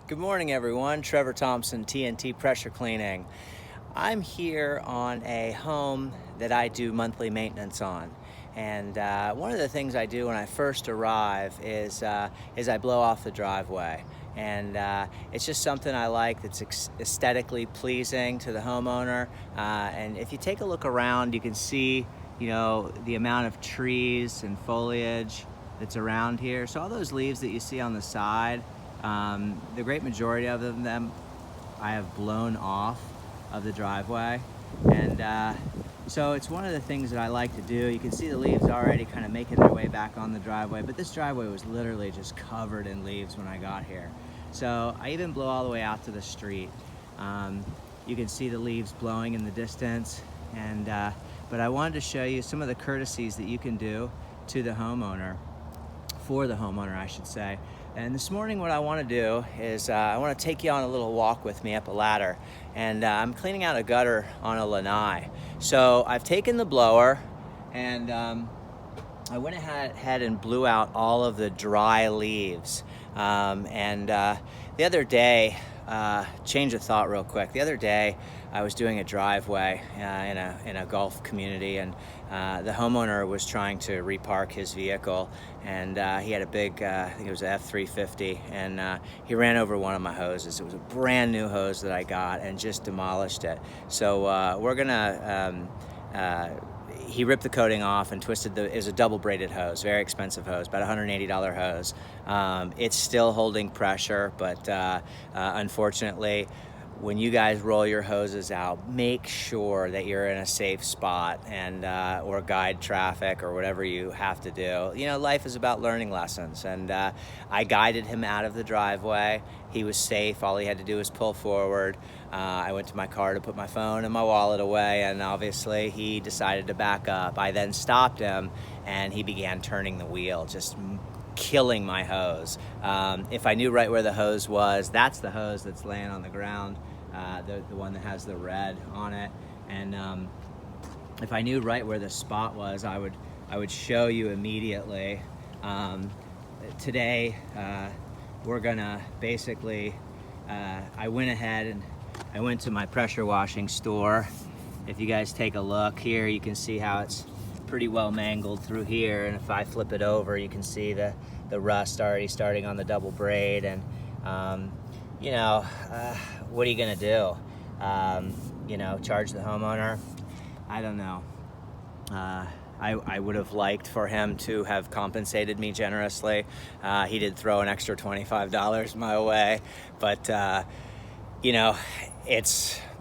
Good morning, everyone. Trevor Thompson, TNT Pressure Cleaning. I'm here on a home that I do monthly maintenance on. And one of the things I do when I first arrive is I blow off the driveway. And it's just something I like that's aesthetically pleasing to the homeowner. And if you take a look around, you can see, the amount of trees and foliage that's around here. So all those leaves that you see on the side, the great majority of them I have blown off of the driveway, and so it's one of the things that I like to do. You can see the leaves already kind of making their way back on the driveway, but this driveway was literally just covered in leaves when I got here. So I even blow all the way out to the street. You can see the leaves blowing in the distance, and but I wanted to show you some of the courtesies that you can do to the homeowner, for the homeowner I should say. And this morning what I want to do is I want to take you on a little walk with me up a ladder, and I'm cleaning out a gutter on a lanai. So I've taken the blower and I went ahead and blew out all of the dry leaves. The other day, change of thought real quick. The other day I was doing a driveway in a golf community, and the homeowner was trying to repark his vehicle, and he had a big, I think it was an F-350, and he ran over one of my hoses. It was a brand new hose that I got and just demolished it. So we're gonna, he ripped the coating off and twisted it was a double braided hose, very expensive hose, about $180 hose. It's still holding pressure, but unfortunately, when you guys roll your hoses out, make sure that you're in a safe spot and or guide traffic or whatever you have to do. Life is about learning lessons, and I guided him out of the driveway. He was safe. All he had to do was pull forward. I went to my car to put my phone and my wallet away, and obviously he decided to back up. I then stopped him, and he began turning the wheel, just killing my hose. If I knew right where the hose was, that's the hose that's laying on the ground, the one that has the red on it. And if I knew right where the spot was, I would show you immediately. Today we're gonna basically, I went ahead and I went to my pressure washing store. If you guys take a look here, you can see how it's pretty well mangled through here, and if I flip it over, you can see the rust already starting on the double braid. And what are you gonna do? Charge the homeowner? I don't know. I would have liked for him to have compensated me generously. He did throw an extra $25 my way, but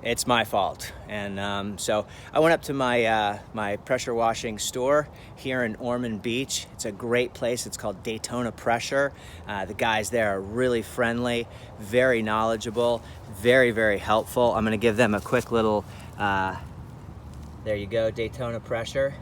it's my fault. And so I went up to my pressure washing store here in Ormond Beach. It's a great place. It's called Daytona Pressure. The guys there are really friendly, very knowledgeable, very, very helpful. I'm gonna give them a quick little, there you go, Daytona Pressure.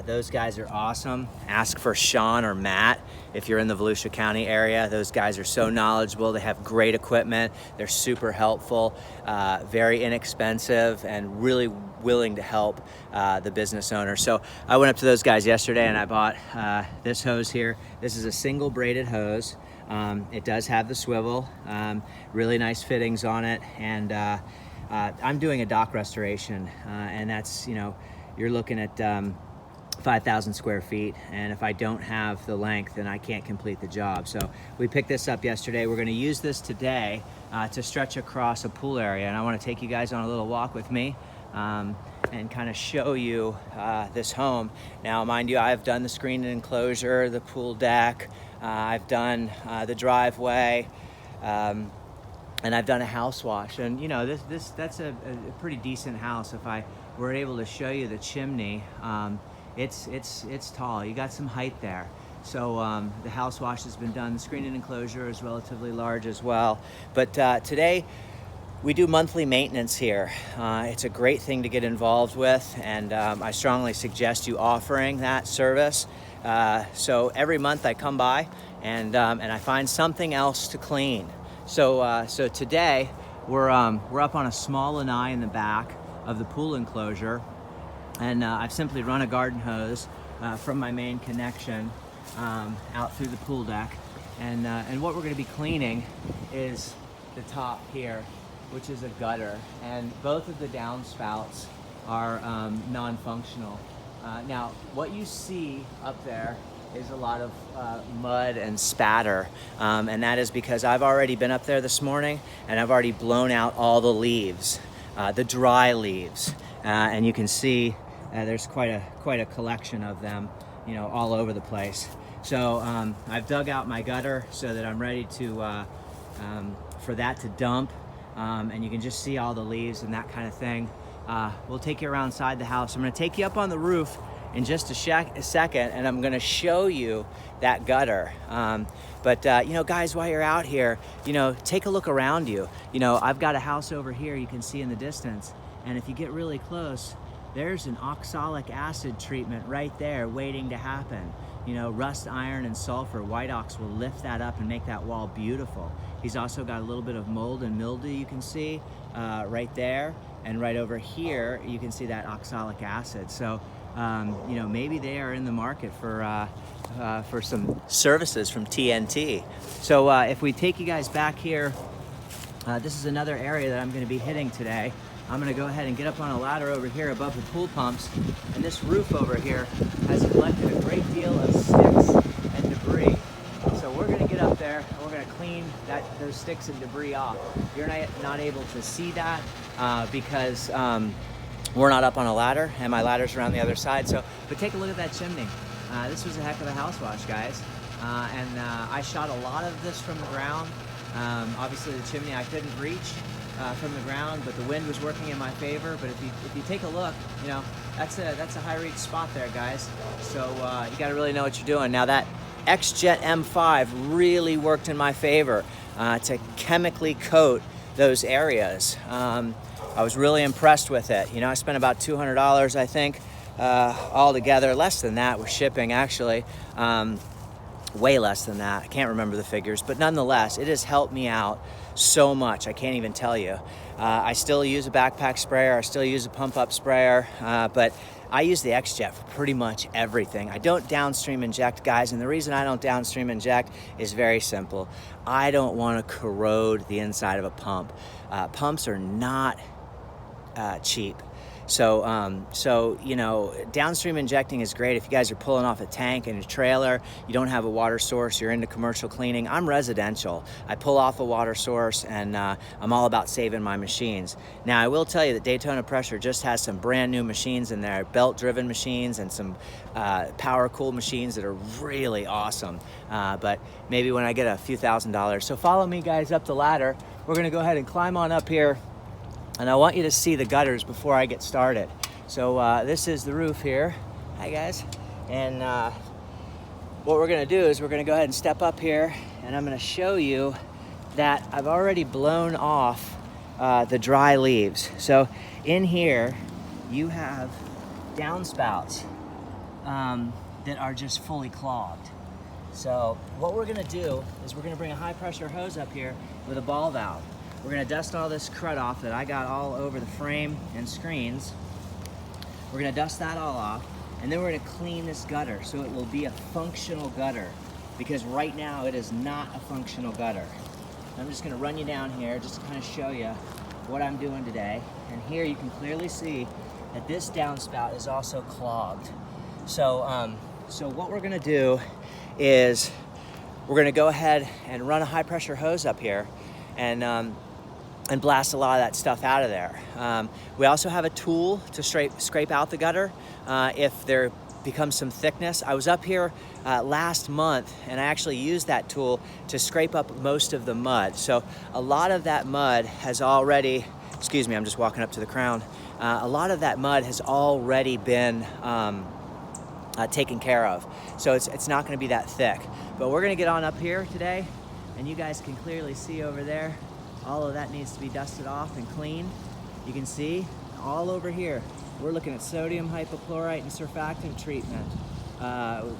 Those guys are awesome. Ask for Sean or Matt if you're in the Volusia County area. Those guys are so knowledgeable. They have great equipment. They're super helpful, very inexpensive, and really willing to help the business owner. So I went up to those guys yesterday and I bought this hose here. This is a single braided hose. It does have the swivel, really nice fittings on it, and I'm doing a dock restoration, and that's, you're looking at 5,000 square feet, and if I don't have the length, then I can't complete the job. So we picked this up yesterday. We're going to use this today to stretch across a pool area, and I want to take you guys on a little walk with me and kind of show you this home. Now, mind you, I've done the screened enclosure, the pool deck, I've done the driveway, and I've done a house wash. And that's a pretty decent house. If I were able to show you the chimney, it's tall. You got some height there. So the house wash has been done. The screened enclosure is relatively large as well. But today we do monthly maintenance here. It's a great thing to get involved with, and I strongly suggest you offering that service. So every month I come by and I find something else to clean. So today we're up on a small lanai in the back of the pool enclosure, and I've simply run a garden hose from my main connection out through the pool deck, And what we're going to be cleaning is the top here, which is a gutter, and both of the downspouts are non-functional. Now, what you see up there is a lot of mud and spatter, and that is because I've already been up there this morning and I've already blown out all the leaves, the dry leaves, and you can see there's quite a collection of them, you know, all over the place. So I've dug out my gutter so that I'm ready to for that to dump, and you can just see all the leaves and that kind of thing. We'll take you around inside the house. I'm going to take you up on the roof in just a second, and I'm going to show you that gutter. But you know, guys, while you're out here, you know, take a look around you. You know, I've got a house over here you can see in the distance, and if you get really close, there's an oxalic acid treatment right there waiting to happen. You know, rust, iron, and sulfur, White Ox will lift that up and make that wall beautiful. He's also got a little bit of mold and mildew you can see right there, and right over here you can see that oxalic acid. So you know, maybe they are in the market for some services from TNT. So if we take you guys back here, this is another area that I'm going to be hitting today. I'm going to go ahead and get up on a ladder over here above the pool pumps, and this roof over here has collected a great deal of sticks and debris. So we're going to get up there and we're going to clean those sticks and debris off. You're not able to see that because we're not up on a ladder, and my ladder's around the other side. So, but take a look at that chimney. This was a heck of a house wash, guys. And I shot a lot of this from the ground. Obviously the chimney I couldn't reach from the ground, but the wind was working in my favor. But if you take a look, you know, that's a high reach spot there, guys. So you got to really know what you're doing. Now that XJet M5 really worked in my favor to chemically coat those areas. I was really impressed with it. You know, I spent about $200, I think, altogether. Less than that with shipping, actually. Way less than that. I can't remember the figures, but nonetheless, it has helped me out so much. I can't even tell you. I still use a backpack sprayer. I still use a pump-up sprayer, but I use the XJet for pretty much everything. I don't downstream inject, guys, and the reason I don't downstream inject is very simple. I don't want to corrode the inside of a pump. Pumps are not cheap. So you know, downstream injecting is great if you guys are pulling off a tank in a trailer, you don't have a water source, you're into commercial cleaning. I'm residential. I pull off a water source, and I'm all about saving my machines. Now, I will tell you that Daytona Pressure just has some brand new machines in there, belt-driven machines and some power-cooled machines that are really awesome. But maybe when I get a few $1,000s. So follow me, guys, up the ladder. We're gonna go ahead and climb on up here, and I want you to see the gutters before I get started. So this is the roof here. Hi, guys. And what we're gonna do is we're gonna go ahead and step up here, and I'm gonna show you that I've already blown off the dry leaves. So in here, you have downspouts that are just fully clogged. So what we're gonna do is we're gonna bring a high pressure hose up here with a ball valve. We're gonna dust all this crud off that I got all over the frame and screens. We're gonna dust that all off, and then we're gonna clean this gutter so it will be a functional gutter, because right now it is not a functional gutter. I'm just gonna run you down here just to kind of show you what I'm doing today. And here you can clearly see that this downspout is also clogged. So, so what we're gonna do is we're gonna go ahead and run a high pressure hose up here and blast a lot of that stuff out of there. We also have a tool to scrape out the gutter if there becomes some thickness. I was up here last month, and I actually used that tool to scrape up most of the mud. So a lot of that mud has already, excuse me, I'm just walking up to the crown. A lot of that mud has already been taken care of. So it's not gonna be that thick. But we're gonna get on up here today, and you guys can clearly see over there, all of that needs to be dusted off and cleaned. You can see all over here, we're looking at sodium hypochlorite and surfactant treatment,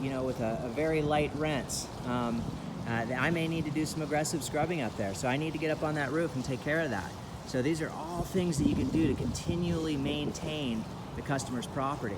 you know, with a very light rinse. I may need to do some aggressive scrubbing up there, so I need to get up on that roof and take care of that. So these are all things that you can do to continually maintain the customer's property.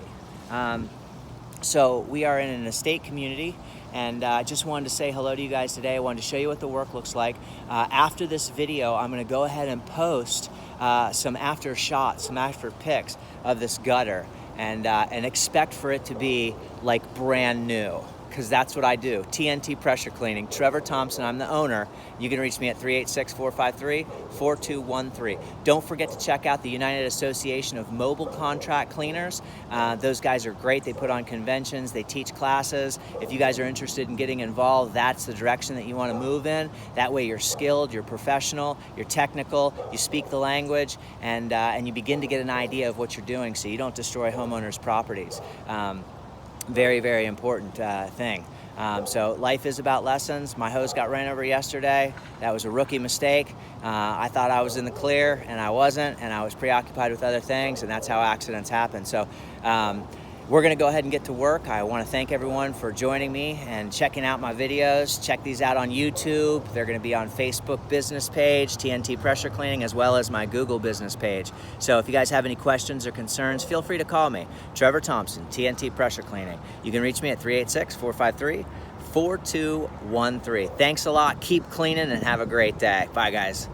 So we are in an estate community, and I just wanted to say hello to you guys today. I wanted to show you what the work looks like. After this video, I'm going to go ahead and post some after shots, some after pics of this gutter, and expect for it to be like brand new, because that's what I do. TNT Pressure Cleaning. Trevor Thompson, I'm the owner. You can reach me at 386-453-4213. Don't forget to check out the United Association of Mobile Contract Cleaners. Those guys are great. They put on conventions, they teach classes. If you guys are interested in getting involved, that's the direction that you want to move in. That way you're skilled, you're professional, you're technical, you speak the language, and you begin to get an idea of what you're doing so you don't destroy homeowners' properties. Very, very important thing. So life is about lessons. My hose got ran over yesterday. That was a rookie mistake. I thought I was in the clear, and I wasn't, and I was preoccupied with other things, and that's how accidents happen. So we're gonna go ahead and get to work. I wanna thank everyone for joining me and checking out my videos. Check these out on YouTube. They're gonna be on Facebook business page, TNT Pressure Cleaning, as well as my Google business page. So if you guys have any questions or concerns, feel free to call me. Trevor Thompson, TNT Pressure Cleaning. You can reach me at 386-453-4213. Thanks a lot. Keep cleaning and have a great day. Bye, guys.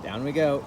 Down we go.